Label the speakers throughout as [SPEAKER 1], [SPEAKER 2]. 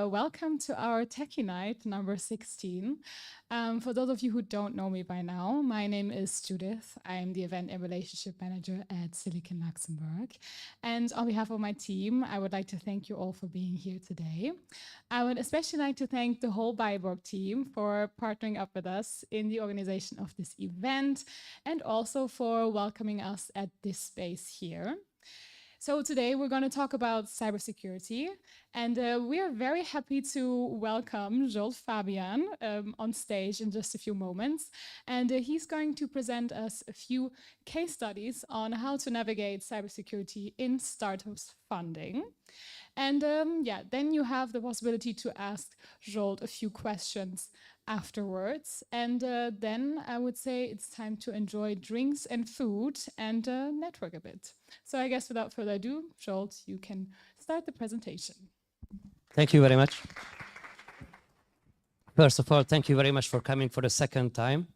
[SPEAKER 1] Welcome to our Techie Night number 16. For those of you who don't know me by now, my name is Judith. I'm the Event and Relationship Manager at Silicon Luxembourg. And on behalf of my team, I would like to thank you all for being here today. I would especially like to thank the whole Byborg team for partnering up with us in the organization of this event and also for welcoming us at this space here. So today we're going to talk about cybersecurity, and we are very happy to welcome Joel Fabian on stage in just a few moments. And he's going to present us a few case studies on how to navigate cybersecurity in startups funding. And then you have the possibility to ask Joel a few questions afterwards. And then I would say it's time to enjoy drinks and food and network a bit. So I guess without further ado, Joel, you can start the presentation.
[SPEAKER 2] Thank you very much. First of all, thank you very much for coming for the second time.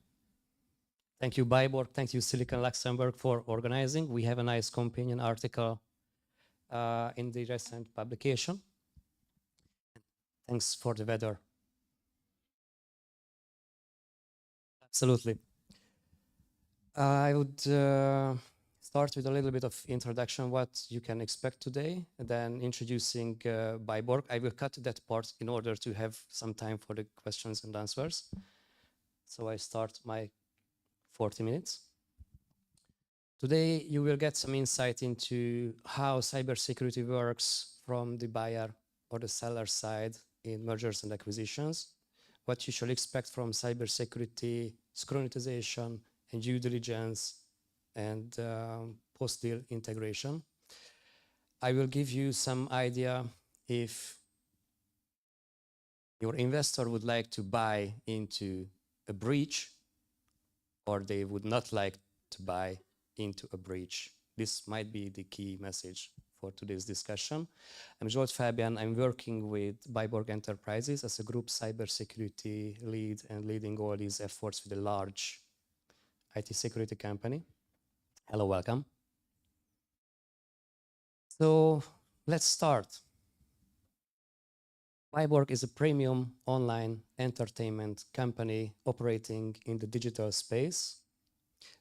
[SPEAKER 2] Thank you, Byborg. Thank you, Silicon Luxembourg, for organizing. We have a nice companion article in the recent publication. Thanks for the weather. Absolutely. I would start with a little bit of introduction, what you can expect today, and then introducing Byborg. I will cut that part in order to have some time for the questions and answers. So I start my 40 minutes. Today, you will get some insight into how cybersecurity works from the buyer or the seller side in mergers and acquisitions, what you should expect from cybersecurity, scrutinization, and due diligence, and post-deal integration. I will give you some idea if your investor would like to buy into a breach or they would not like to buy into a breach. This might be the key message for today's discussion. I'm Joel Fabian. I'm working with Byborg Enterprises as a group cybersecurity lead and leading all these efforts with a large IT security company. Hello, welcome. So let's start. Byborg is a premium online entertainment company operating in the digital space,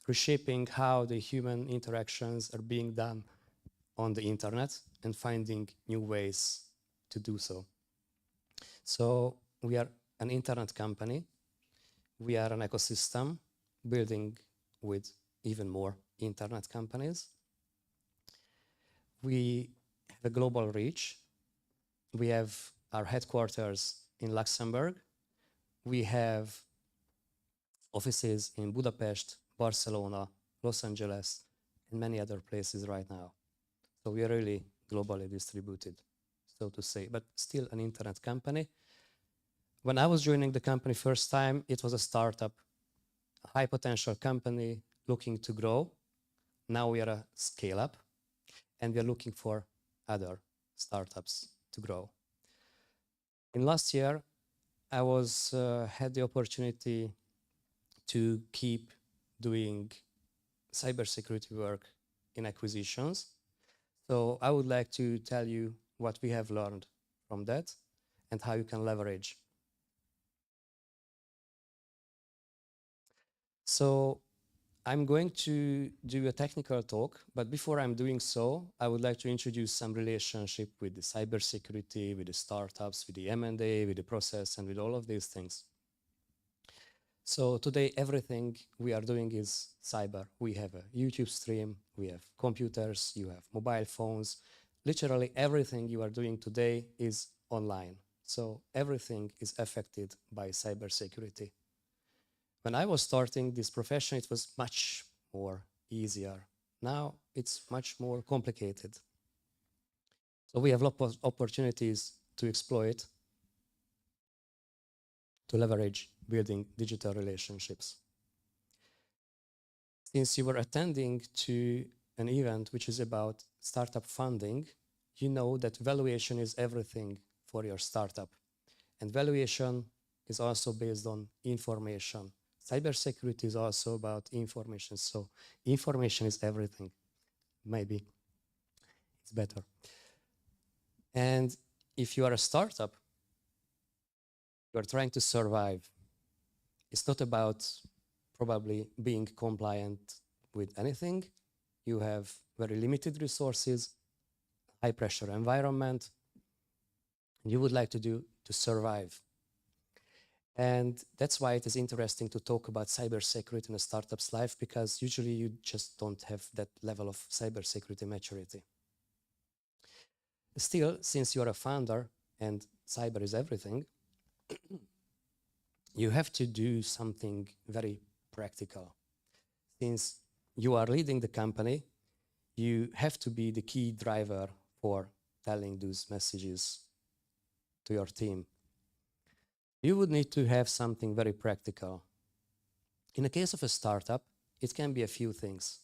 [SPEAKER 2] reshaping how the human interactions are being done on the internet and finding new ways to do so. So we are an internet company. We are an ecosystem building with even more internet companies. We have a global reach. We have our headquarters in Luxembourg. We have offices in Budapest, Barcelona, Los Angeles, and many other places right now. So we are really globally distributed, so to say, but still an internet company. When I was joining the company first time, it was a startup, a high potential company looking to grow. Now we are a scale up and we are looking for other startups to grow. In last year, I had the opportunity to keep doing cybersecurity work in acquisitions. So I would like to tell you what we have learned from that and how you can leverage. So I'm going to do a technical talk, but before I'm doing so, I would like to introduce some relationship with the cybersecurity, with the startups, with the M&A, with the process, and with all of these things. So today, everything we are doing is cyber. We have a YouTube stream, we have computers, you have mobile phones. Literally everything you are doing today is online. So everything is affected by cybersecurity. When I was starting this profession, it was much more easier. Now it's much more complicated. So we have lots of opportunities to exploit, to leverage building digital relationships. Since you were attending to an event which is about startup funding, you know that valuation is everything for your startup. And valuation is also based on information. Cybersecurity is also about information. So information is everything. Maybe it's better. And if you are a startup, You're trying to survive. It's not about probably being compliant with anything. You have very limited resources, high pressure environment, and you would like to survive. And that's why it is interesting to talk about cybersecurity in a startup's life, because usually you just don't have that level of cybersecurity maturity. Still, since you're a founder and cyber is everything, you have to do something very practical. Since you are leading the company, you have to be the key driver for telling those messages to your team. You would need to have something very practical. In the case of a startup, it can be a few things.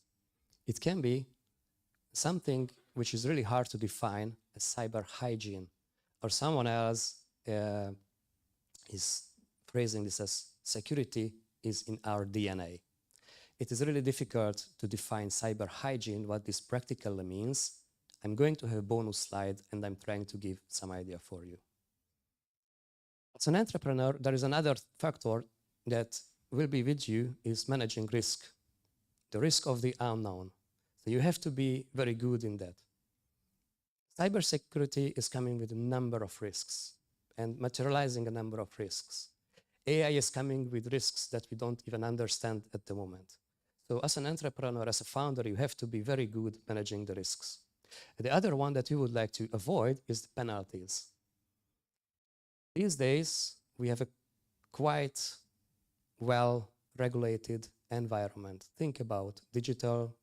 [SPEAKER 2] It can be something which is really hard to define as cyber hygiene, or someone else is phrasing this as security is in our DNA. It is really difficult to define cyber hygiene, what this practically means. I'm going to have a bonus slide and I'm trying to give some idea for you. As an entrepreneur, there is another factor that will be with you is managing risk, the risk of the unknown. So you have to be very good in that. Cybersecurity is coming with a number of risks and materializing a number of risks. AI is coming with risks that we don't even understand at the moment. So as an entrepreneur, as a founder, you have to be very good managing the risks. The other one that you would like to avoid is the penalties. These days, we have a quite well-regulated environment. Think about Digital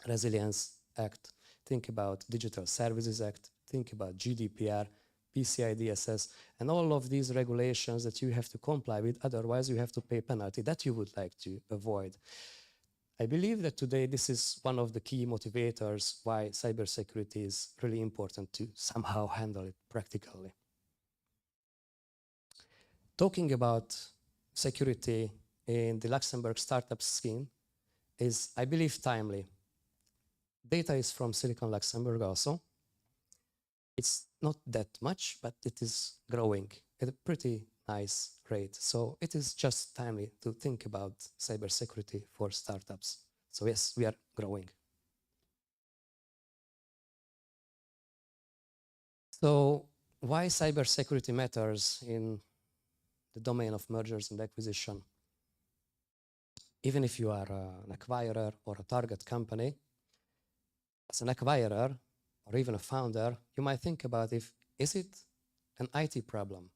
[SPEAKER 2] Resilience Act, think about Digital Services Act, think about GDPR, PCI DSS, and all of these regulations that you have to comply with, otherwise you have to pay penalty that you would like to avoid. I believe that today this is one of the key motivators why cybersecurity is really important to somehow handle it practically. Talking about security in the Luxembourg startup scene is, I believe, timely. Data is from Silicon Luxembourg also. It's not that much, but it is growing at a pretty nice rate. So it is just timely to think about cybersecurity for startups. So yes, we are growing. So why cybersecurity matters in the domain of mergers and acquisition? Even if you are an acquirer or a target company, as an acquirer or even a founder, you might think about is it an IT problem?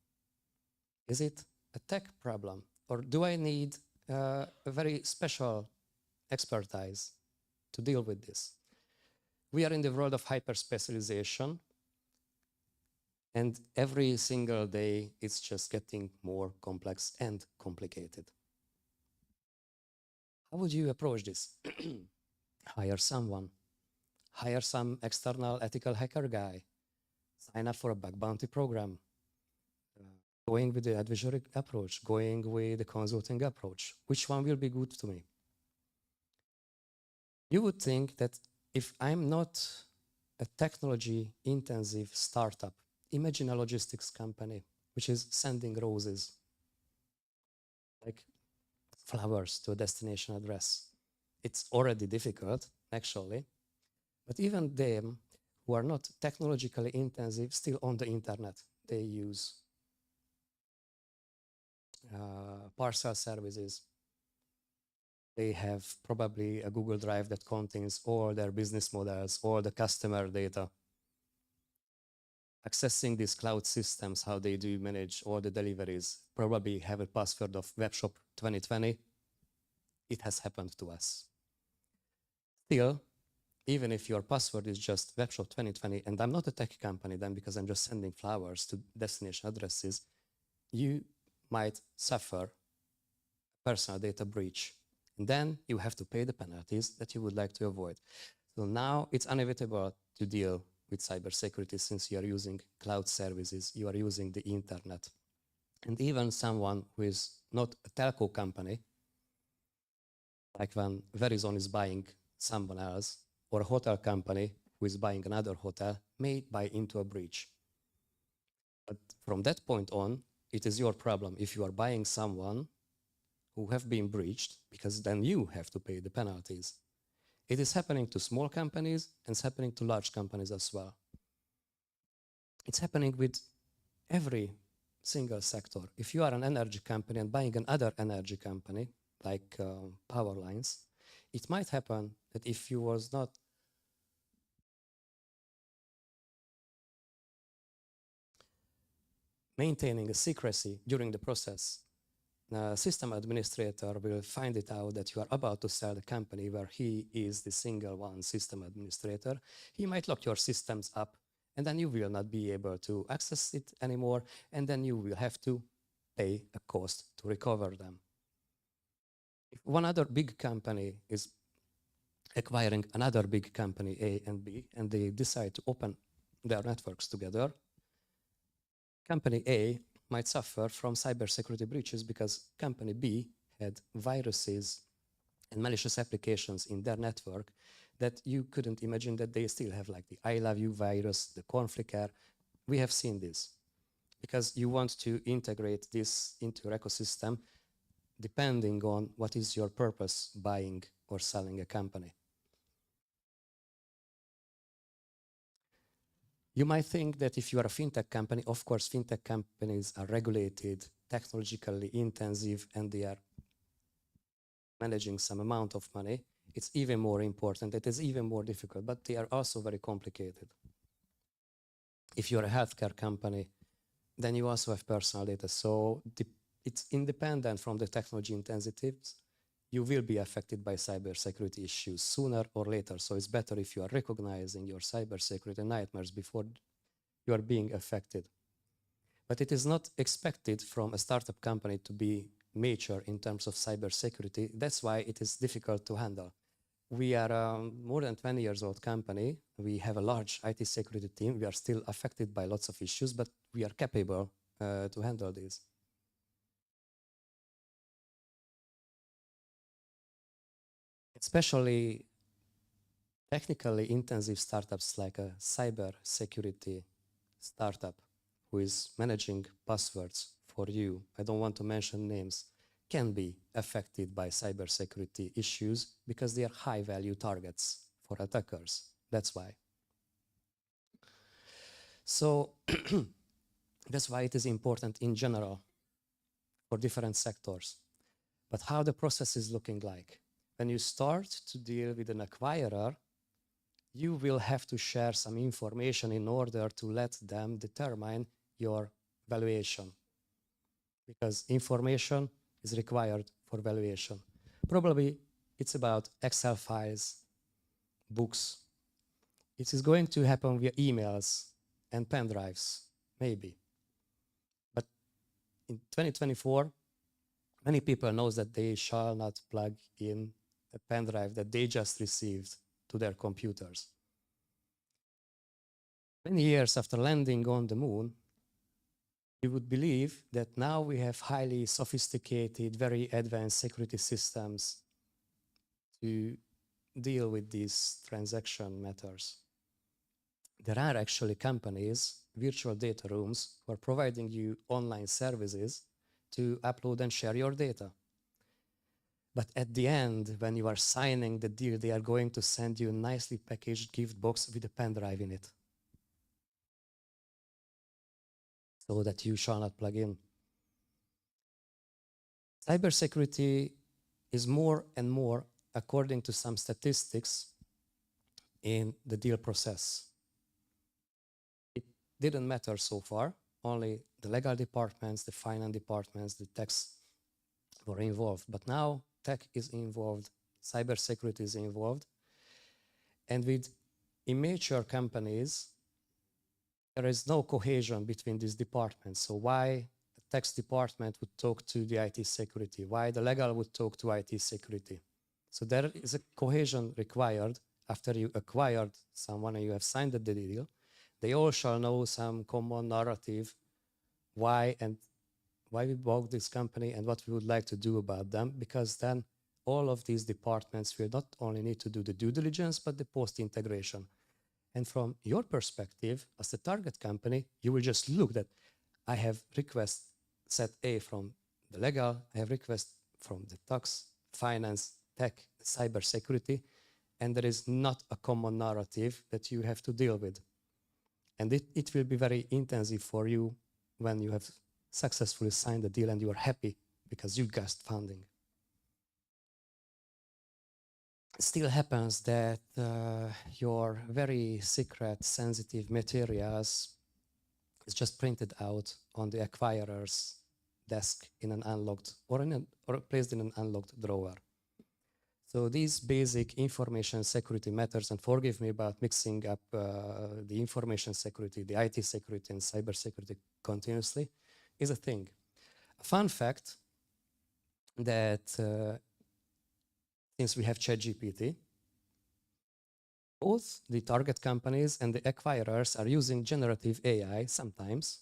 [SPEAKER 2] Is it a tech problem? Or do I need a very special expertise to deal with this? We are in the world of hyper-specialization, and every single day it's just getting more complex and complicated. How would you approach this? Hire someone. Hire some external ethical hacker guy. Sign up for a bug bounty program. Going with the advisory approach, going with the consulting approach. Which one will be good to me? You would think that if I'm not a technology-intensive startup, imagine a logistics company, which is sending roses, like flowers to a destination address. It's already difficult, actually, but even them who are not technologically intensive, still on the internet, they use parcel services. They have probably a Google Drive that contains all their business models, all the customer data. Accessing these cloud systems, how they do manage all the deliveries, probably have a password of webshop 2020. It has happened to us. Still, even if your password is just webshop 2020, and I'm not a tech company then because I'm just sending flowers to destination addresses, you might suffer personal data breach. And then you have to pay the penalties that you would like to avoid. So now it's inevitable to deal with cybersecurity since you are using cloud services, you are using the internet. And even someone who is not a telco company, like when Verizon is buying someone else, or a hotel company who is buying another hotel, may buy into a breach. But from that point on, it is your problem if you are buying someone who have been breached, because then you have to pay the penalties. It is happening to small companies and it's happening to large companies as well. It's happening with every single sector. If you are an energy company and buying another energy company, like power lines, it might happen that if you was not maintaining a secrecy during the process, the system administrator will find it out that you are about to sell the company where he is the single one system administrator. He might lock your systems up, and then you will not be able to access it anymore, and then you will have to pay a cost to recover them. If one other big company is acquiring another big company, A and B, and they decide to open their networks together, company A might suffer from cybersecurity breaches because company B had viruses and malicious applications in their network that you couldn't imagine that they still have, like the I love you virus, the Conflicker. We have seen this because you want to integrate this into your ecosystem depending on what is your purpose buying or selling a company. You might think that if you are a fintech company, of course, fintech companies are regulated, technologically intensive, and they are managing some amount of money. It's even more important. It is even more difficult, but they are also very complicated. If you're a healthcare company, then you also have personal data. So it's independent from the technology intensities. You will be affected by cybersecurity issues sooner or later. So it's better if you are recognizing your cybersecurity nightmares before you are being affected. But it is not expected from a startup company to be mature in terms of cybersecurity. That's why it is difficult to handle. We are a more than 20 years old company. We have a large IT security team. We are still affected by lots of issues, but we are capable to handle this. Especially technically intensive startups like a cybersecurity startup who is managing passwords for you, I don't want to mention names, can be affected by cybersecurity issues because they are high-value targets for attackers. That's why. So that's why it is important in general for different sectors. But how the process is looking like? When you start to deal with an acquirer, you will have to share some information in order to let them determine your valuation, because information is required for valuation. Probably it's about Excel files, books. It is going to happen via emails and pen drives, maybe. But in 2024, many people know that they shall not plug in a pen drive that they just received to their computers. Many years after landing on the moon, you would believe that now we have highly sophisticated, very advanced security systems to deal with these transaction matters. There are actually companies, virtual data rooms, who are providing you online services to upload and share your data. But at the end, when you are signing the deal, they are going to send you a nicely packaged gift box with a pen drive in it, so that you shall not plug in. Cybersecurity is more and more, according to some statistics, in the deal process. It didn't matter so far. Only the legal departments, the finance departments, the tax were involved. But now tech is involved, cybersecurity is involved. And with immature companies, there is no cohesion between these departments. So why the tax department would talk to the IT security? Why the legal would talk to IT security? So there is a cohesion required after you acquired someone and you have signed the deal. They all shall know some common narrative, why we bought this company and what we would like to do about them, because then all of these departments will not only need to do the due diligence, but the post-integration. And from your perspective, as the target company, you will just look that I have requests set A from the legal, I have request from the tax, finance, tech, cybersecurity, and there is not a common narrative that you have to deal with. And it will be very intensive for you when you have successfully signed the deal and you are happy because you got funding. It still happens that your very secret, sensitive materials is just printed out on the acquirer's desk in an unlocked or placed in an unlocked drawer. So these basic information security matters, and forgive me about mixing up the information security, the IT security, and cybersecurity continuously, is a thing. A fun fact that since we have ChatGPT, both the target companies and the acquirers are using generative AI sometimes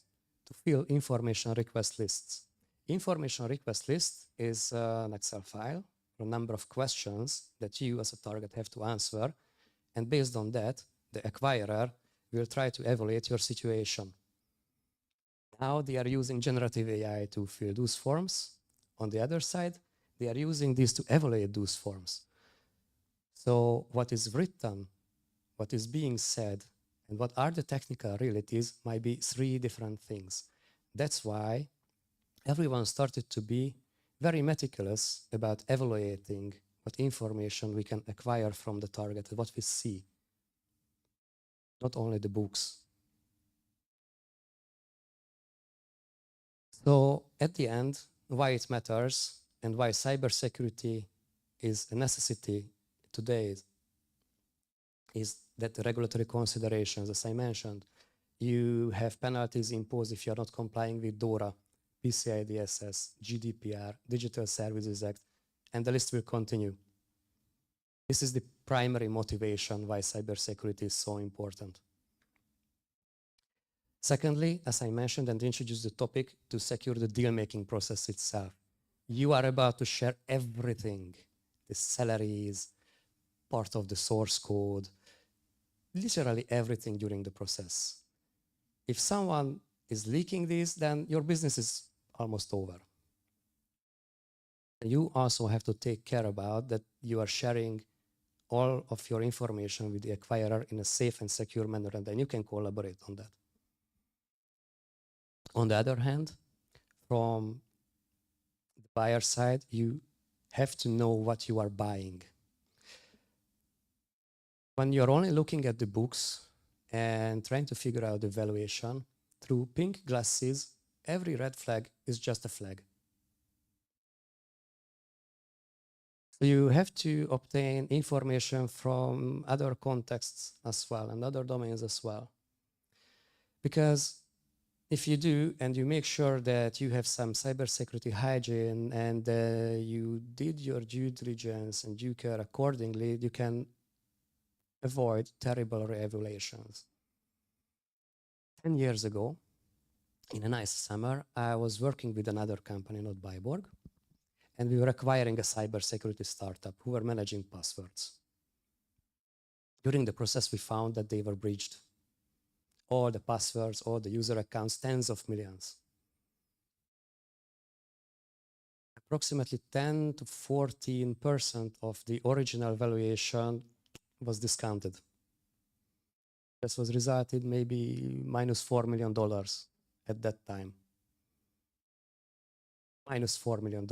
[SPEAKER 2] to fill information request lists. Information request list is an Excel file, a number of questions that you as a target have to answer, and based on that, the acquirer will try to evaluate your situation. Now they are using generative AI to fill those forms. On the other side, they are using this to evaluate those forms. So what is written, what is being said, and what are the technical realities might be three different things. That's why everyone started to be very meticulous about evaluating what information we can acquire from the target, what we see, not only the books. So at the end, why it matters and why cybersecurity is a necessity today is that the regulatory considerations, as I mentioned, you have penalties imposed if you're not complying with DORA, PCI DSS, GDPR, Digital Services Act, and the list will continue. This is the primary motivation why cybersecurity is so important. Secondly, as I mentioned and introduced the topic, to secure the deal-making process itself. You are about to share everything, the salaries, part of the source code, literally everything during the process. If someone is leaking this, then your business is almost over. You also have to take care about that you are sharing all of your information with the acquirer in a safe and secure manner, and then you can collaborate on that. On the other hand, from the buyer side, you have to know what you are buying. When you're only looking at the books and trying to figure out the valuation through pink glasses, every red flag is just a flag. So you have to obtain information from other contexts as well and other domains as well. Because if you do, and you make sure that you have some cybersecurity hygiene and you did your due diligence and you care accordingly, you can avoid terrible re-evaluations. 10 years ago, in a nice summer, I was working with another company, not Byborg, and we were acquiring a cybersecurity startup who were managing passwords. During the process, we found that they were breached. All the passwords, all the user accounts, tens of millions. Approximately 10 to 14% of the original valuation was discounted. This was resulted maybe minus $4 million at that time. Minus $4 million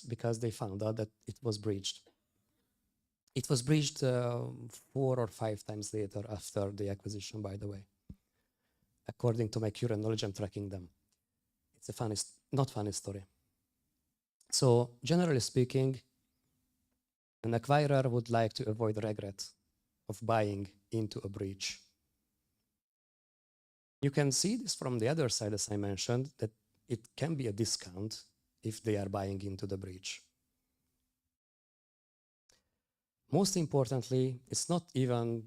[SPEAKER 2] because they found out that it was breached. It was breached 4 or 5 times later after the acquisition, by the way. According to my current knowledge, I'm tracking them. It's a funny, not funny story. So generally speaking, an acquirer would like to avoid regret of buying into a breach. You can see this from the other side, as I mentioned, that it can be a discount if they are buying into the breach. Most importantly, it's not even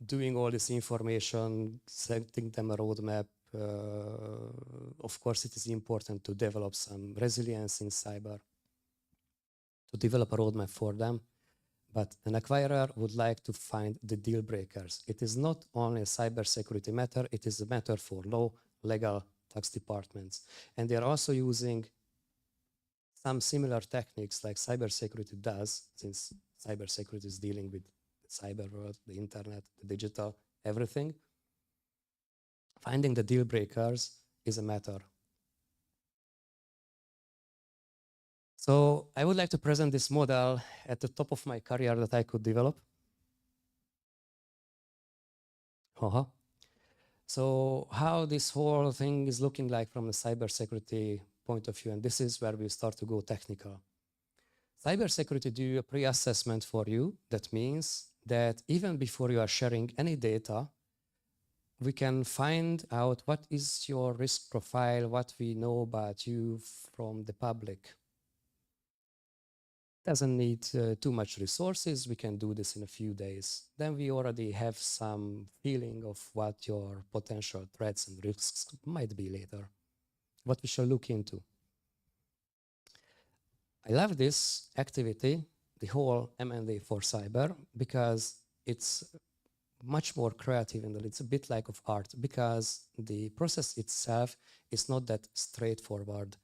[SPEAKER 2] doing all this information, setting them a roadmap. Of course, it is important to develop some resilience in cyber, to develop a roadmap for them. But an acquirer would like to find the deal breakers. It is not only a cybersecurity matter, it is a matter for law, legal, tax departments. And they are also using some similar techniques like cybersecurity does, since cybersecurity is dealing with the cyber world, the internet, the digital, everything. Finding the deal breakers is a matter. So I would like to present this model at the top of my career that I could develop. So how this whole thing is looking like from a cybersecurity point of view, and this is where we start to go technical. Cybersecurity do a pre-assessment for you. That means that even before you are sharing any data, we can find out what is your risk profile, what we know about you from the public. Doesn't need too much resources. We can do this in a few days. Then we already have some feeling of what your potential threats and risks might be later, what we shall look into. I love this activity, the whole M&A for cyber, because it's much more creative and it's a bit like of art, because the process itself is not that straightforward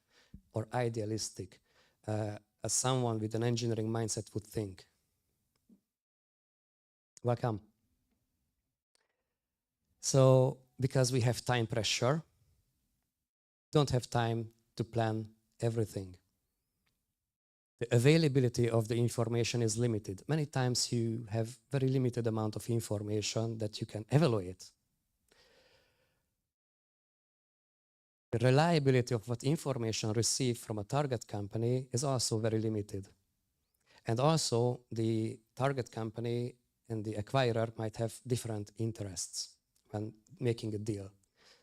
[SPEAKER 2] or idealistic as someone with an engineering mindset would think. Welcome. So, because we have time pressure, don't have time to plan everything. The availability of the information is limited. Many times you have very limited amount of information that you can evaluate. The reliability of what information received from a target company is also very limited. And also the target company and the acquirer might have different interests when making a deal.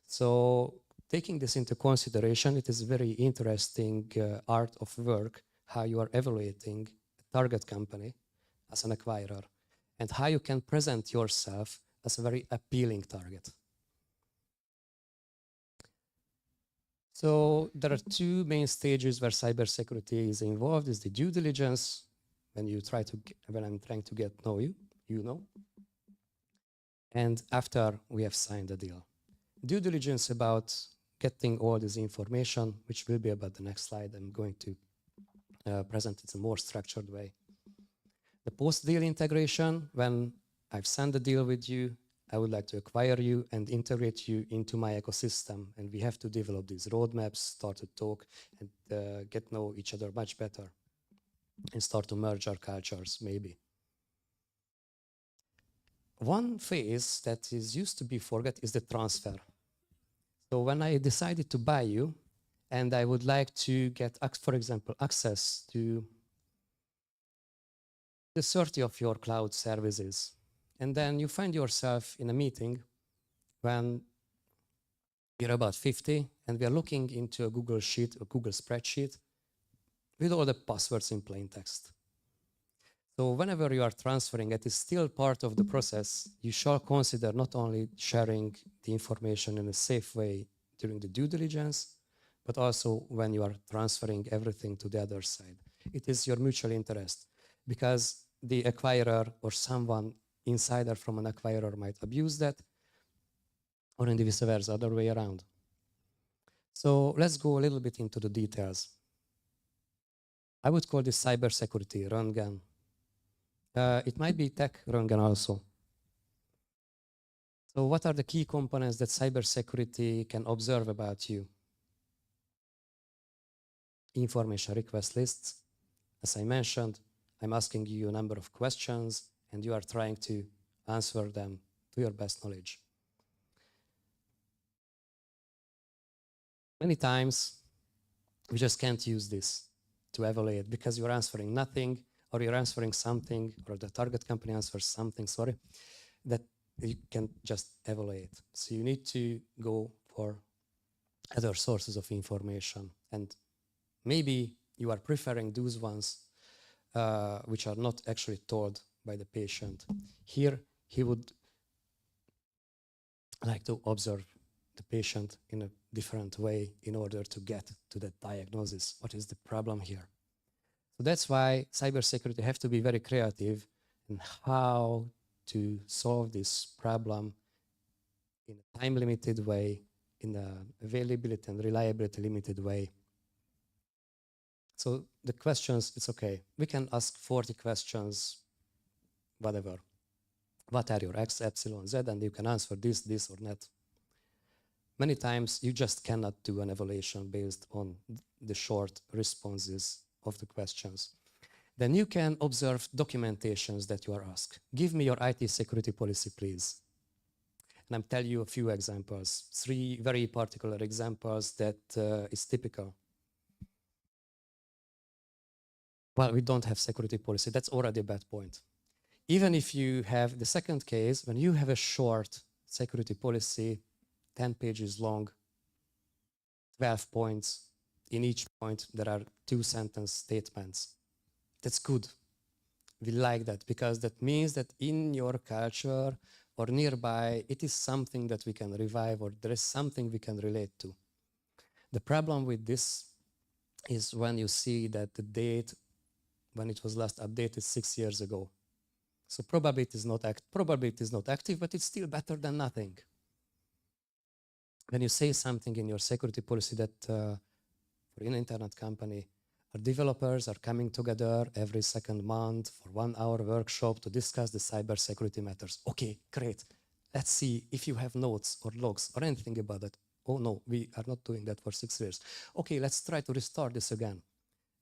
[SPEAKER 2] So taking this into consideration, it is a very interesting art of work, how you are evaluating a target company as an acquirer and how you can present yourself as a very appealing target. So there are two main stages where cybersecurity is involved. Is the due diligence, when I'm trying to get know you, you know, and after we have signed a deal. Due diligence about getting all this information, which will be about the next slide. I'm going to present it in a more structured way. The post-deal integration, when I've signed a deal with you, I would like to acquire you and integrate you into my ecosystem. And we have to develop these roadmaps, start to talk and get to know each other much better and start to merge our cultures, maybe. One phase that is used to be forgot is the transfer. So when I decided to buy you and I would like to get, for example, access to the 30 of your cloud services, and then you find yourself in a meeting when you're about 50 and we are looking into a Google Sheet, a Google spreadsheet with all the passwords in plain text. So whenever you are transferring, it is still part of the process. You shall consider not only sharing the information in a safe way during the due diligence, but also when you are transferring everything to the other side. It is your mutual interest because the acquirer or someone insider from an acquirer might abuse that, or in the vice versa, other way around. So let's go a little bit into the details. I would call this cybersecurity, Röntgen. It might be tech Röntgen also. So what are the key components that cybersecurity can observe about you? Information request lists. As I mentioned, I'm asking you a number of questions and you are trying to answer them to your best knowledge. Many times, we just can't use this to evaluate because you're answering nothing or you're answering something or the target company answers something, that you can just evaluate. So you need to go for other sources of information. And maybe you are preferring those ones which are not actually told by the patient. Here, he would like to observe the patient in a different way in order to get to that diagnosis. What is the problem here? So that's why cybersecurity have to be very creative in how to solve this problem in a time-limited way in a availability and reliability limited way. So the questions, it's okay. We can ask 40 questions, whatever. What are your X, epsilon, Z, and you can answer this or that. Many times you just cannot do an evaluation based on the short responses of the questions. Then you can observe documentations that you are asked. Give me your IT security policy, please. And I'm telling you a few examples, 3 very particular examples that is typical. Well, we don't have security policy. That's already a bad point. Even if you have the second case, when you have a short security policy, 10 pages long, 12 points, in each point there are 2-sentence statements. That's good. We like that because that means that in your culture or nearby, it is something that we can revive or there is something we can relate to. The problem with this is when you see that the date when it was last updated 6 years ago. So probably it is not active, but it's still better than nothing. When you say something in your security policy that for an internet company, our developers are coming together every second month for 1-hour workshop to discuss the cybersecurity matters. Okay, great. Let's see if you have notes or logs or anything about it. Oh no, we are not doing that for 6 years. Okay, let's try to restart this again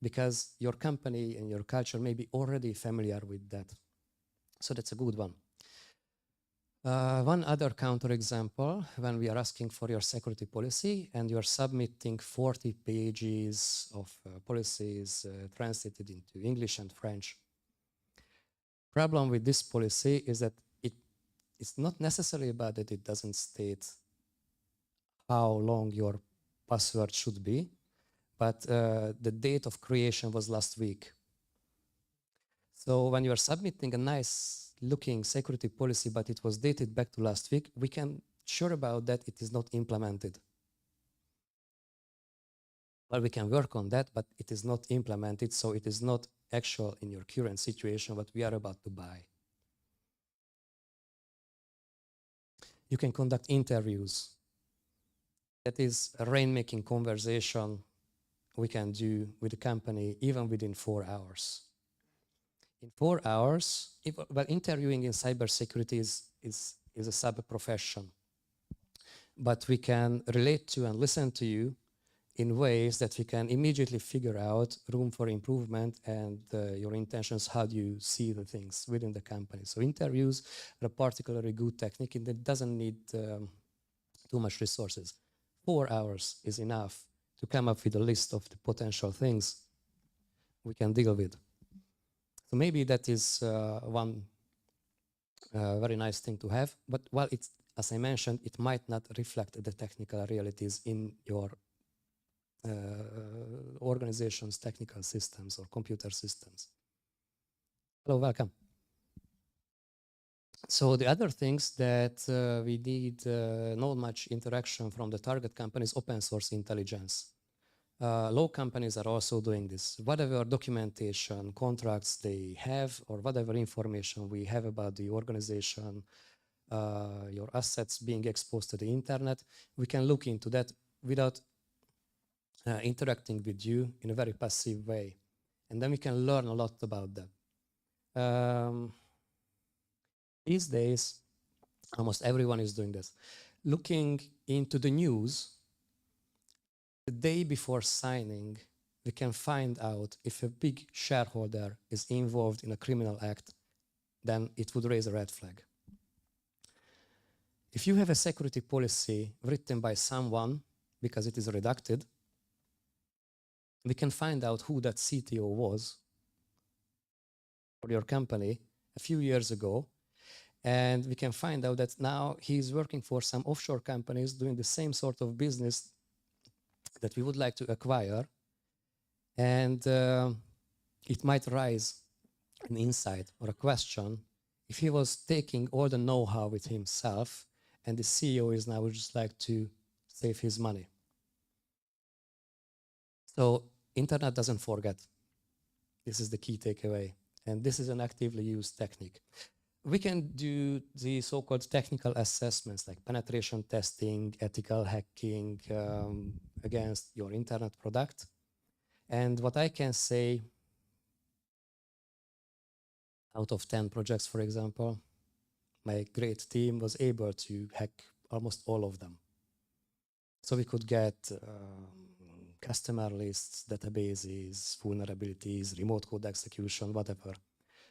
[SPEAKER 2] because your company and your culture may be already familiar with that. So that's a good one. One other counterexample, when we are asking for your security policy and you're submitting 40 pages of policies translated into English and French. Problem with this policy is that it's not necessarily about that it doesn't state how long your password should be, but the date of creation was last week. So when you are submitting a nice looking security policy, but it was dated back to last week, we can sure about that it is not implemented. Well, we can work on that, but it is not implemented, so it is not actual in your current situation what we are about to buy. You can conduct interviews. That is a rainmaking conversation we can do with the company even within 4 hours. In 4 hours, well, interviewing in cybersecurity is a sub-profession. But we can relate to and listen to you in ways that we can immediately figure out room for improvement and your intentions, how do you see the things within the company. So interviews are a particularly good technique and it doesn't need too much resources. 4 hours is enough to come up with a list of the potential things we can deal with. So maybe that is one very nice thing to have, but while it's, as I mentioned, it might not reflect the technical realities in your organization's technical systems or computer systems. Hello, welcome. So the other things that we need not much interaction from the target companies, open source intelligence. Law companies are also doing this. Whatever documentation, contracts they have, or whatever information we have about the organization, your assets being exposed to the internet, we can look into that without interacting with you in a very passive way. And then we can learn a lot about that. These days, almost everyone is doing this. Looking into the news, the day before signing, we can find out if a big shareholder is involved in a criminal act, then it would raise a red flag. If you have a security policy written by someone, because it is redacted, we can find out who that CTO was for your company a few years ago, and we can find out that now he's working for some offshore companies doing the same sort of business that we would like to acquire, and it might rise an insight or a question if he was taking all the know-how with himself and the CEO is now would just like to save his money. So internet doesn't forget. This is the key takeaway, and this is an actively used technique. We can do the so-called technical assessments like penetration testing, ethical hacking against your internet product. And what I can say, out of 10 projects, for example, my great team was able to hack almost all of them. So we could get customer lists, databases, vulnerabilities, remote code execution, whatever.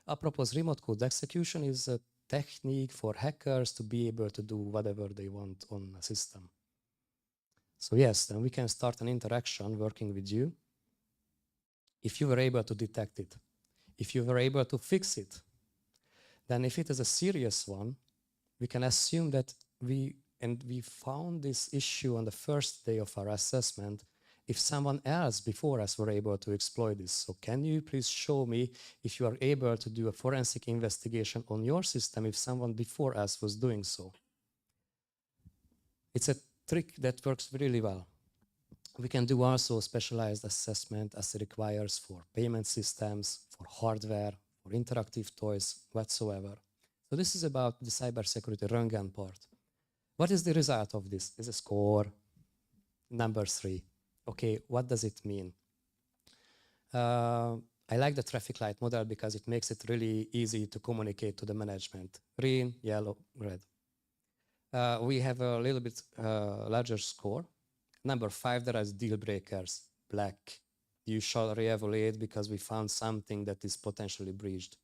[SPEAKER 2] Apropos, remote code execution is a technique for hackers to be able to do whatever they want on a system. So yes, then we can start an interaction working with you if you were able to detect it, if you were able to fix it. Then if it is a serious one, we can assume that we found this issue on the first day of our assessment if someone else before us were able to exploit this. So can you please show me if you are able to do a forensic investigation on your system if someone before us was doing so? It's a trick that works really well. We can do also specialized assessment as it requires for payment systems, for hardware, for interactive toys, whatsoever. So this is about the cybersecurity Röntgen part. What is the result of this? Is a score, number 3. Okay, what does it mean? I like the traffic light model because it makes it really easy to communicate to the management. Green, yellow, red. We have a little bit larger score. Number 5, there are deal breakers, black. You shall re-evaluate because we found something that is potentially breached.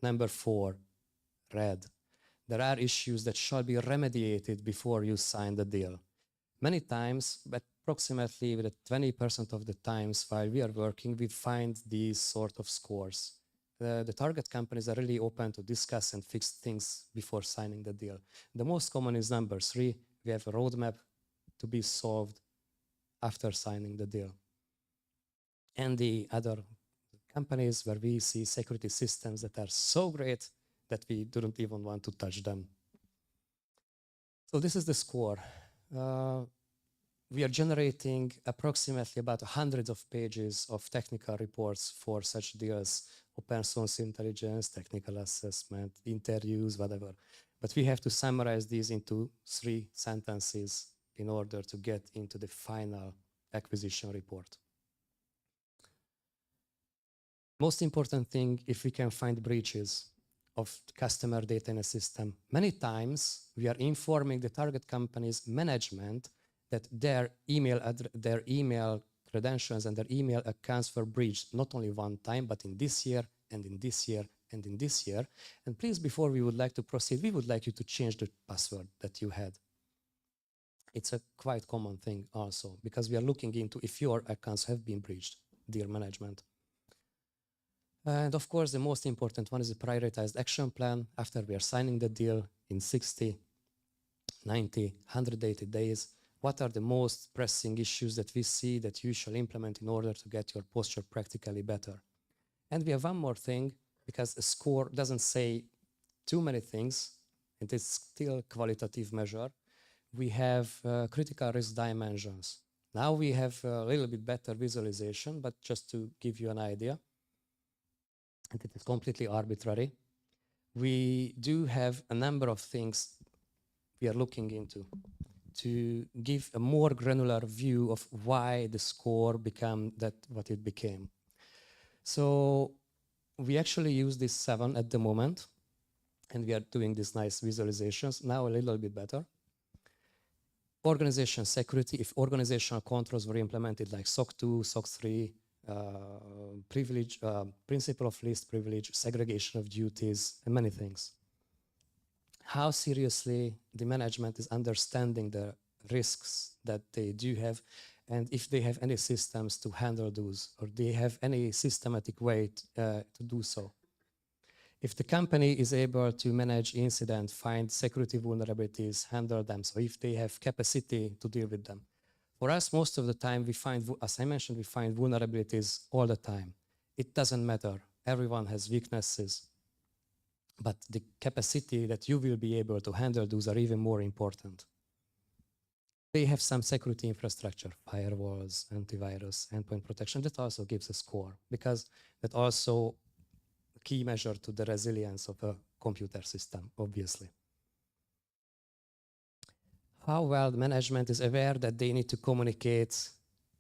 [SPEAKER 2] Number 4, red. There are issues that shall be remediated before you sign the deal. Many times, but approximately with 20% of the times while we are working, we find these sort of scores. The target companies are really open to discuss and fix things before signing the deal. The most common is number 3. We have a roadmap to be solved after signing the deal. And the other companies where we see security systems that are so great that we don't even want to touch them. So this is the score. We are generating approximately about hundreds of pages of technical reports for such deals, open source intelligence, technical assessment, interviews, whatever. But we have to summarize these into 3 sentences in order to get into the final acquisition report. Most important thing, if we can find breaches of customer data in a system, many times we are informing the target company's management that their email credentials and their email accounts were breached not only one time, but in this year, and in this year, and in this year. And please, before we would like to proceed, we would like you to change the password that you had. It's a quite common thing also, because we are looking into if your accounts have been breached, dear management. And of course, the most important one is a prioritized action plan after we are signing the deal in 60, 90, 180 days. What are the most pressing issues that we see that you shall implement in order to get your posture practically better? And we have one more thing, because a score doesn't say too many things, it is still a qualitative measure. We have critical risk dimensions. Now we have a little bit better visualization, but just to give you an idea, and it is completely arbitrary, we do have a number of things we are looking into to give a more granular view of why the score became that what it became. So we actually use this 7 at the moment, and we are doing these nice visualizations. Now a little bit better. Organization security, if organizational controls were implemented like SOC 2, SOC 3, privilege, principle of least privilege, segregation of duties, and many things. How seriously the management is understanding the risks that they do have, and if they have any systems to handle those, or they have any systematic way to do so. If the company is able to manage incidents, find security vulnerabilities, handle them, so if they have capacity to deal with them. For us, most of the time, we find, as I mentioned, we find vulnerabilities all the time. It doesn't matter. Everyone has weaknesses. But the capacity that you will be able to handle those are even more important. They have some security infrastructure, firewalls, antivirus, endpoint protection. That also gives a score, because that also a key measure to the resilience of a computer system, obviously. How well the management is aware that they need to communicate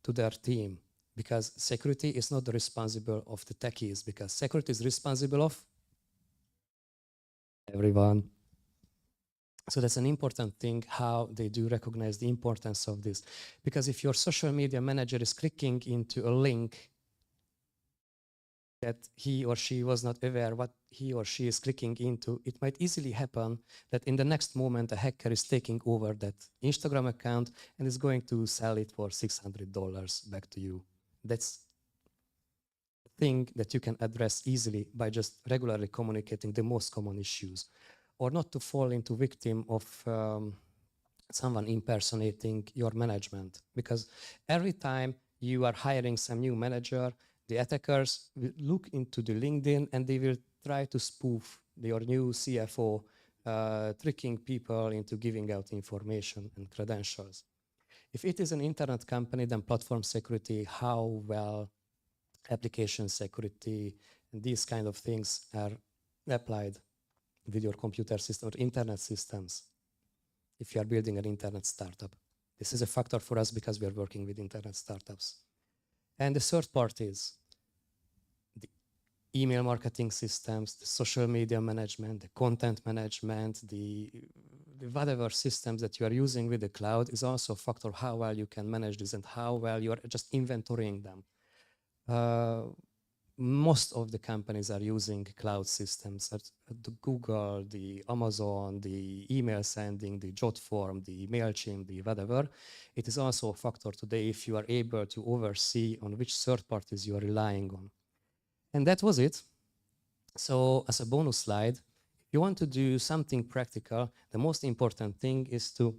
[SPEAKER 2] to their team, because security is not the responsible of the techies, because security is responsible of everyone. So that's an important thing, how they do recognize the importance of this. Because if your social media manager is clicking into a link that he or she was not aware what he or she is clicking into, it might easily happen that in the next moment a hacker is taking over that Instagram account and is going to sell it for $600 back to you. That's a thing that you can address easily by just regularly communicating the most common issues, or not to fall into victim of someone impersonating your management. Because every time you are hiring some new manager, the attackers will look into the LinkedIn and they will try to spoof your new CFO, tricking people into giving out information and credentials. If it is an internet company, then platform security, how well application security, and these kind of things are applied with your computer system or internet systems if you are building an internet startup. This is a factor for us because we are working with internet startups. And the third parties, the email marketing systems, the social media management, the content management, the whatever systems that you are using with the cloud is also a factor how well you can manage this and how well you are just inventorying them. Most of the companies are using cloud systems at the Google, the Amazon, the email sending, the Jotform, the MailChimp, the whatever. It is also a factor today if you are able to oversee on which third parties you are relying on. And that was it. So as a bonus slide, if you want to do something practical, the most important thing is to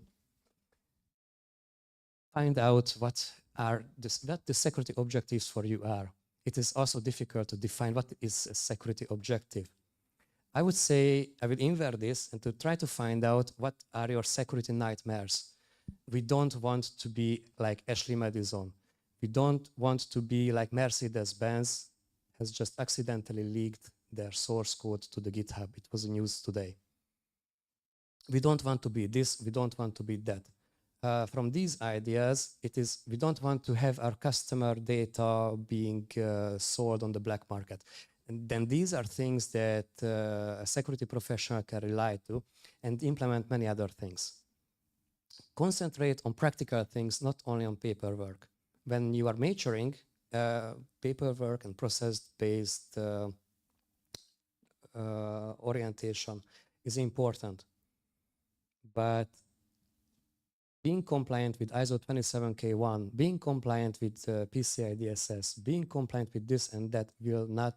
[SPEAKER 2] find out what the security objectives for you are. It is also difficult to define what is a security objective. I would say I will invert this and to try to find out what are your security nightmares. We don't want to be like Ashley Madison. We don't want to be like Mercedes-Benz has just accidentally leaked their source code to the GitHub. It was news today. We don't want to be this, we don't want to be that. From these ideas, it is we don't want to have our customer data being sold on the black market. And then these are things that a security professional can rely to and implement many other things. Concentrate on practical things, not only on paperwork. When you are maturing, paperwork and process-based orientation is important. But being compliant with ISO 27001, being compliant with PCI DSS, being compliant with this and that will not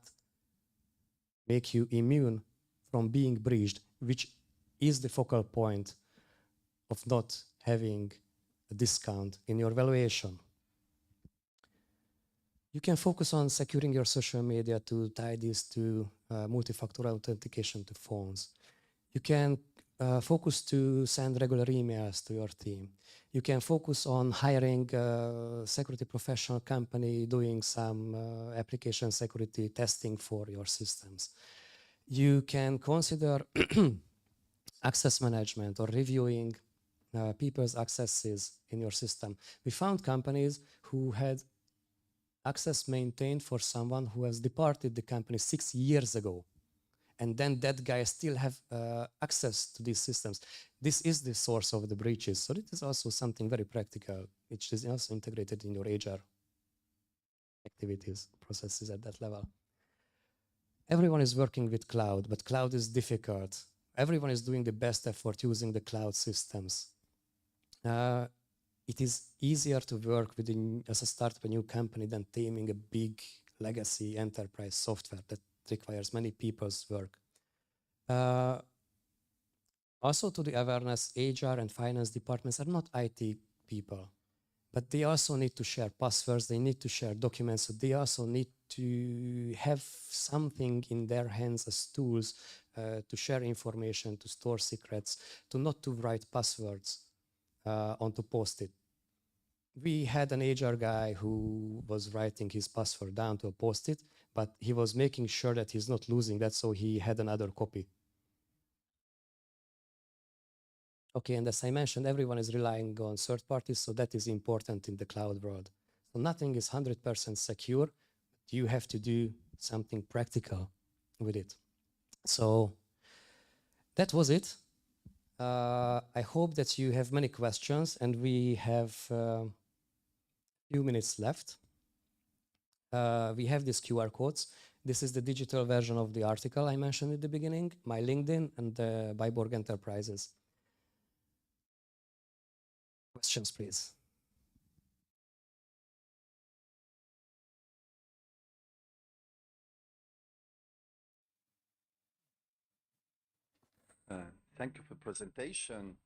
[SPEAKER 2] make you immune from being breached, which is the focal point of not having a discount in your valuation. You can focus on securing your social media to tie this to multi-factor authentication to phones. You can focus to send regular emails to your team. You can focus on hiring a security professional company doing some application security testing for your systems. You can consider access management or reviewing people's accesses in your system. We found companies who had access maintained for someone who has departed the company 6 years ago. And then that guy still have access to these systems. This is the source of the breaches. So it is also something very practical, which is also integrated in your HR activities, processes at that level. Everyone is working with cloud, but cloud is difficult. Everyone is doing the best effort using the cloud systems. It is easier to work as a startup, a new company, than taming a big legacy enterprise software that requires many people's work. Also to the awareness, HR and finance departments are not IT people, but they also need to share passwords, they need to share documents, so they also need to have something in their hands as tools to share information, to store secrets, to not to write passwords onto Post-it. We had an HR guy who was writing his password down to a Post-it, but he was making sure that he's not losing that, so he had another copy. Okay, and as I mentioned, everyone is relying on third parties, so that is important in the cloud world. So nothing is 100% secure. You have to do something practical with it. So that was it. I hope that you have many questions, and we have a few minutes left. We have these QR codes. This is the digital version of the article I mentioned at the beginning, my LinkedIn, and the Byborg Enterprises. Questions, please.
[SPEAKER 3] Thank you for presentation.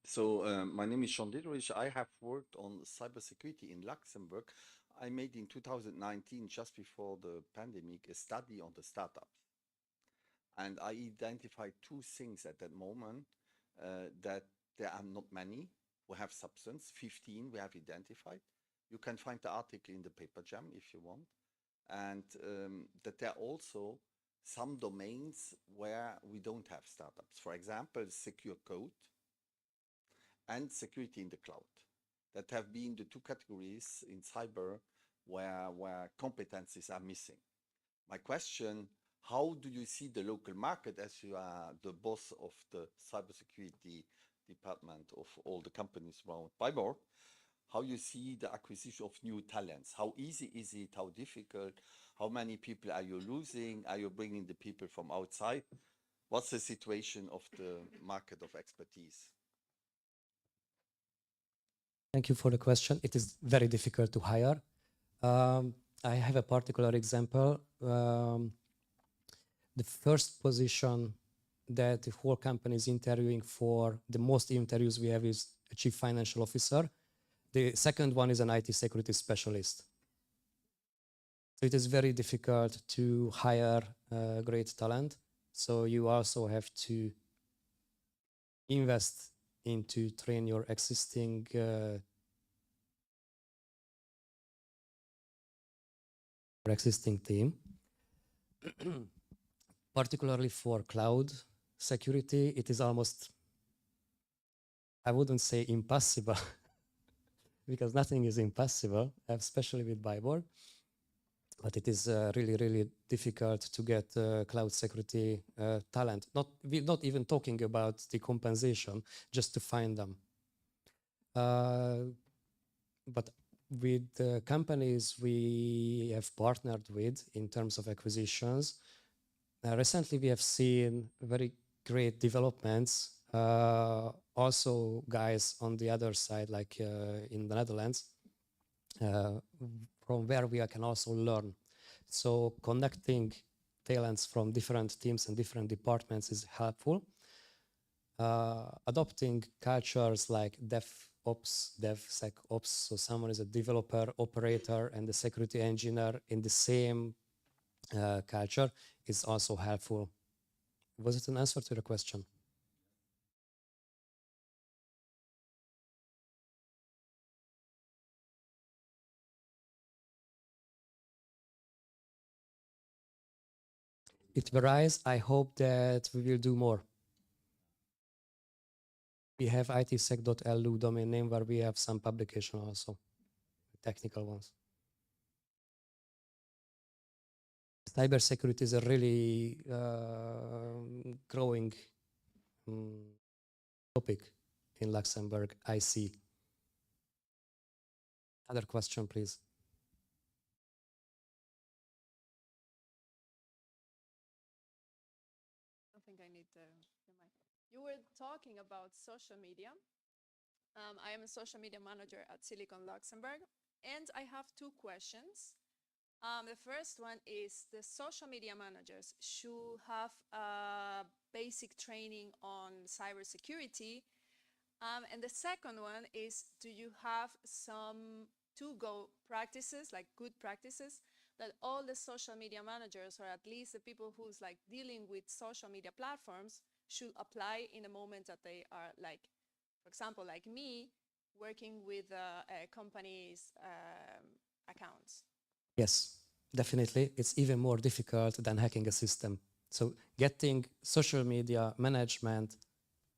[SPEAKER 3] So my name is Sean Dietrich. I have worked on cybersecurity in Luxembourg. I made in 2019, just before the pandemic, a study on the startups. And I identified two things at that moment, that there are not many who have substance. 15 we have identified. You can find the article in the paper jam if you want. And that there are also some domains where we don't have startups. For example, secure code and security in the cloud. That have been the two categories in cyber where competencies are missing. My question, how do you see the local market, as you are the boss of the cybersecurity department of all the companies around Byborg? How you see the acquisition of new talents? How easy is it? How difficult? How many people are you losing? Are you bringing the people from outside? What's the situation of the market of expertise?
[SPEAKER 2] Thank you for the question. It is very difficult to hire. I have a particular example. The first position that the whole company is interviewing for, the most interviews we have is a chief financial officer. The second one is an IT security specialist. So it is very difficult to hire great talent. So you also have to invest into train your existing team. Particularly for cloud security, it is almost, I wouldn't say impossible, because nothing is impossible, especially with Byborg. But it is really, really difficult to get cloud security talent. We're not even talking about the compensation, just to find them. But with the companies we have partnered with in terms of acquisitions, recently we have seen very great developments. Also, guys on the other side, like in the Netherlands, from where we can also learn. So connecting talents from different teams and different departments is helpful. Adopting cultures like DevOps, DevSecOps, so someone is a developer, operator, and a security engineer in the same culture is also helpful. Was it an answer to the question? It varies. I hope that we will do more. We have itsec.lu domain name where we have some publication also, technical ones. Cybersecurity is a really growing topic in Luxembourg, I see. Other question, please.
[SPEAKER 4] I think I need the mic. You were talking about social media. I am a social media manager at Silicon Luxembourg, and I have two questions. The first one is the social media managers should have a basic training on cybersecurity. And the second one is, do you have some to-go practices, like good practices, that all the social media managers, or at least the people who's like dealing with social media platforms, should apply in the moment that they are, like, for example, like me, working with a company's accounts?
[SPEAKER 2] Yes, definitely. It's even more difficult than hacking a system. So getting social media management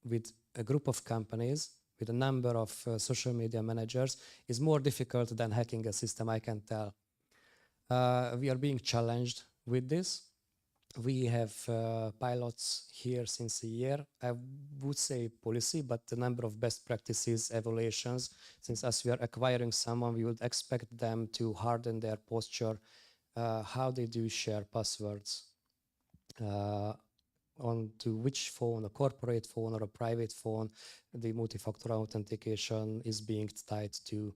[SPEAKER 2] with a group of companies with a number of social media managers is more difficult than hacking a system, I can tell. We are being challenged with this. We have pilots here since a year. I would say policy, but the number of best practices, evaluations, since as we are acquiring someone, we would expect them to harden their posture, how they do share passwords, onto which phone, a corporate phone or a private phone, the multi-factor authentication is being tied to,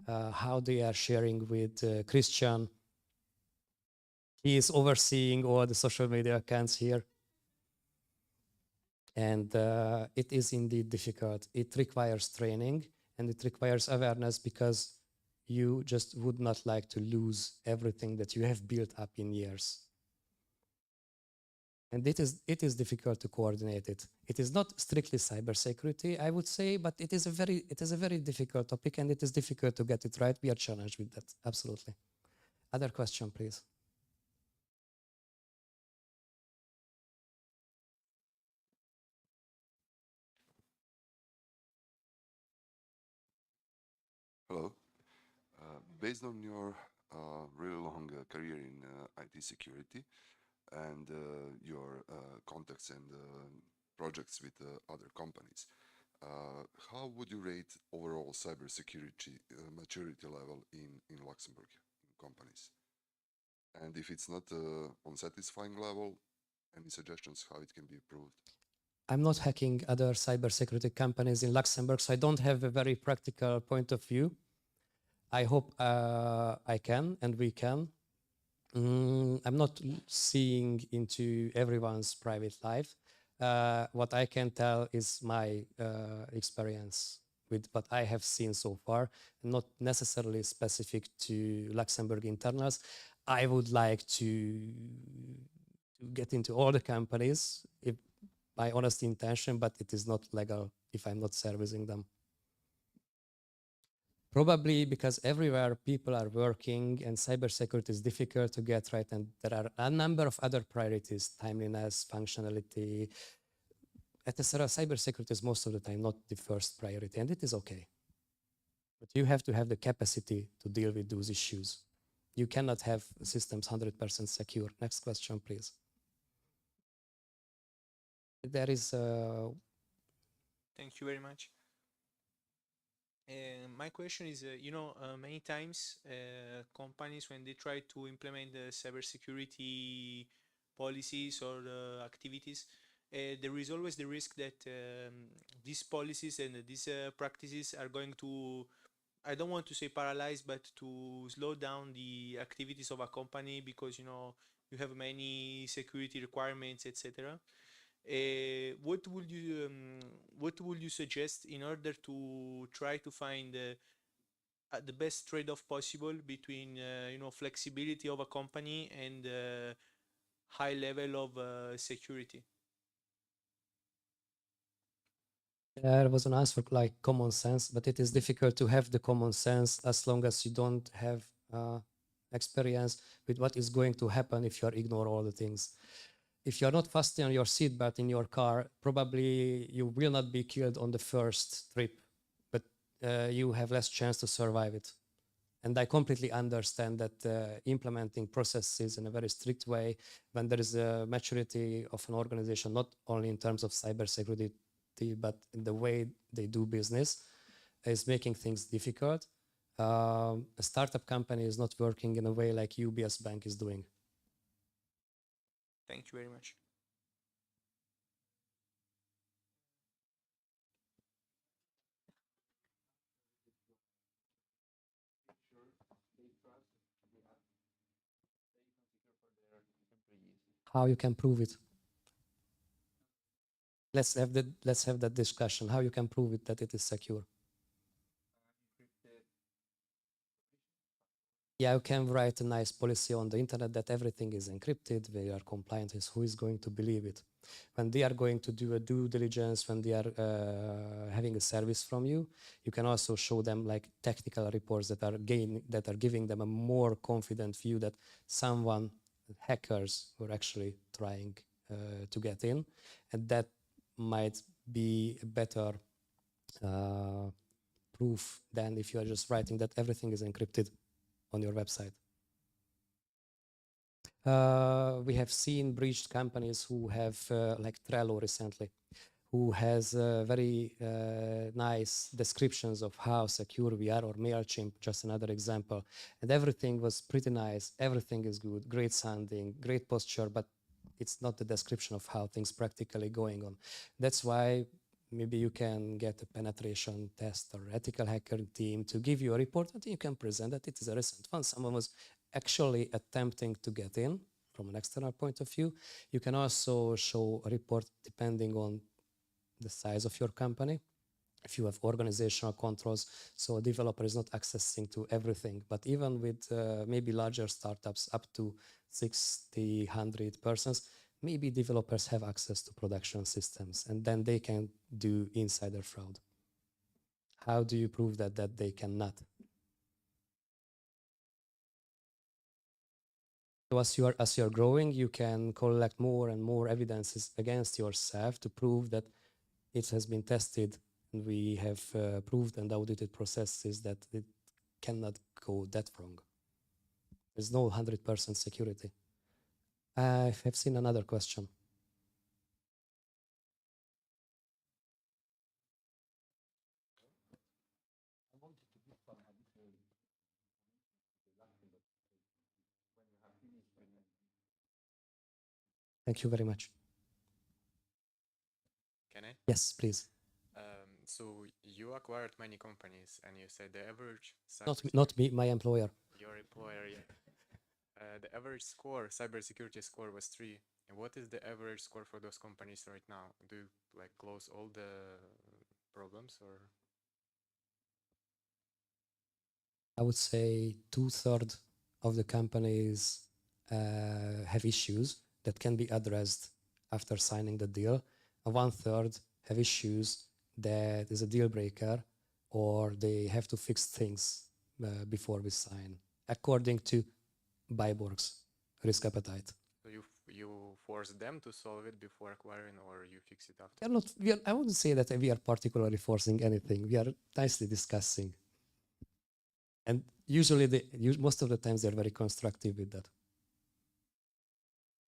[SPEAKER 2] how they are sharing with Christian. He is overseeing all the social media accounts here. And it is indeed difficult. It requires training and it requires awareness because you just would not like to lose everything that you have built up in years. And it is difficult to coordinate it. It is not strictly cybersecurity, I would say, but it is a very difficult topic and it is difficult to get it right. We are challenged with that, absolutely. Other question, please.
[SPEAKER 5] Hello. Based on your really long career in IT security and your contacts and projects with other companies, how would you rate overall cybersecurity maturity level in Luxembourg companies? And if it's not on satisfying level, any suggestions how it can be improved?
[SPEAKER 2] I'm not hacking other cybersecurity companies in Luxembourg, so I don't have a very practical point of view. I hope I can and we can. I'm not seeing into everyone's private life. What I can tell is my experience with what I have seen so far, not necessarily specific to Luxembourg internals. I would like to get into all the companies, if my honest intention, but it is not legal if I'm not servicing them. Probably because everywhere people are working and cybersecurity is difficult to get right, and there are a number of other priorities, timeliness, functionality, etc. Cybersecurity is most of the time not the first priority, and it is okay. But you have to have the capacity to deal with those issues. You cannot have systems 100% secure. Next question, please. There is
[SPEAKER 6] Thank you very much. My question is, many times companies, when they try to implement the cybersecurity policies or activities, there is always the risk that these policies and these practices are going to, I don't want to say paralyze, but to slow down the activities of a company because, you have many security requirements, etc. What would you suggest in order to try to find the best trade-off possible between flexibility of a company and high level of security?
[SPEAKER 2] there was an answer like common sense, but it is difficult to have the common sense as long as you don't have experience with what is going to happen if you ignore all the things. If you're not fastening your seatbelt in your car, probably you will not be killed on the first trip, but you have less chance to survive it. And I completely understand that implementing processes in a very strict way, when there is a maturity of an organization, not only in terms of cybersecurity, but in the way they do business, is making things difficult. A startup company is not working in a way like UBS Bank is doing.
[SPEAKER 6] Thank you very much.
[SPEAKER 2] How you can prove it? Let's have that discussion. How you can prove it that it is secure? Yeah, you can write a nice policy on the internet that everything is encrypted, we are compliant with. Who is going to believe it? When they are going to do a due diligence, when they are having a service from you, you can also show them like technical reports that are giving them a more confident view that hackers were actually trying to get in, and that might be a better proof than if you are just writing that everything is encrypted on your website. We have seen breached companies who have, like Trello recently, who has very nice descriptions of how secure we are, or MailChimp, just another example. And everything was pretty nice. Everything is good, great sounding, great posture, but it's not the description of how things practically going on. That's why maybe you can get a penetration test or ethical hacker team to give you a report and you can present that it is a recent one. Someone was actually attempting to get in from an external point of view. You can also show a report depending on the size of your company. If you have organizational controls, so a developer is not accessing to everything, but even with maybe larger startups up to 60, 100 persons, maybe developers have access to production systems and then they can do insider fraud. How do you prove that they cannot? So as you're growing, you can collect more and more evidences against yourself to prove that it has been tested, and we have proved and audited processes that it cannot go that wrong. There's no 100% security. I have seen another question. Thank you very much.
[SPEAKER 7] Can I?
[SPEAKER 2] Yes, please.
[SPEAKER 7] So you acquired many companies, and you said the average
[SPEAKER 2] Not me, my employer.
[SPEAKER 7] your employer, yeah. The average score, cybersecurity score, was 3. And what is the average score for those companies right now? Do you like close all the problems, or?
[SPEAKER 2] I would say 2/3 of the companies have issues that can be addressed after signing the deal, and 1/3 have issues that is a deal breaker, or they have to fix things before we sign, according to Byborg's risk appetite.
[SPEAKER 7] So you force them to solve it before acquiring, or you fix it after?
[SPEAKER 2] I wouldn't say that we are particularly forcing anything. We are nicely discussing. And usually, most of the times, they're very constructive with that.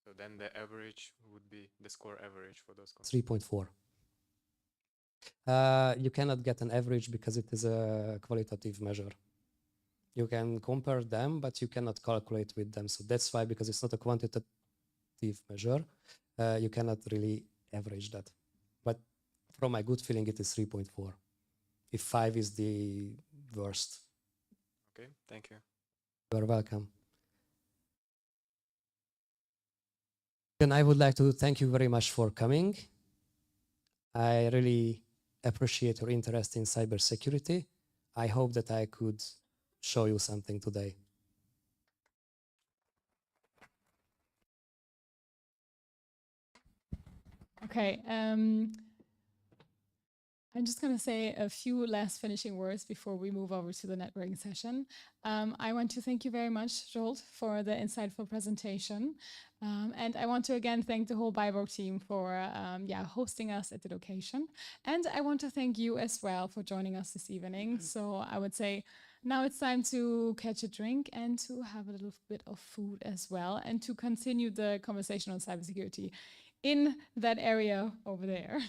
[SPEAKER 7] So then the average would be the score average for those companies.
[SPEAKER 2] 3.4. You cannot get an average because it is a qualitative measure. You can compare them, but you cannot calculate with them. So that's why, because it's not a quantitative measure, you cannot really average that. But from my good feeling, it is 3.4. If 5 is the worst.
[SPEAKER 7] Okay, thank you.
[SPEAKER 2] You're welcome. Then I would like to thank you very much for coming. I really appreciate your interest in cybersecurity. I hope that I could show you something today.
[SPEAKER 1] Okay. I'm just going to say a few last finishing words before we move over to the networking session. I want to thank you very much, Jolt, for the insightful presentation. And I want to again thank the whole Byborg team for hosting us at the location. And I want to thank you as well for joining us this evening. So I would say now it's time to catch a drink and to have a little bit of food as well, and to continue the conversation on cybersecurity in that area over there.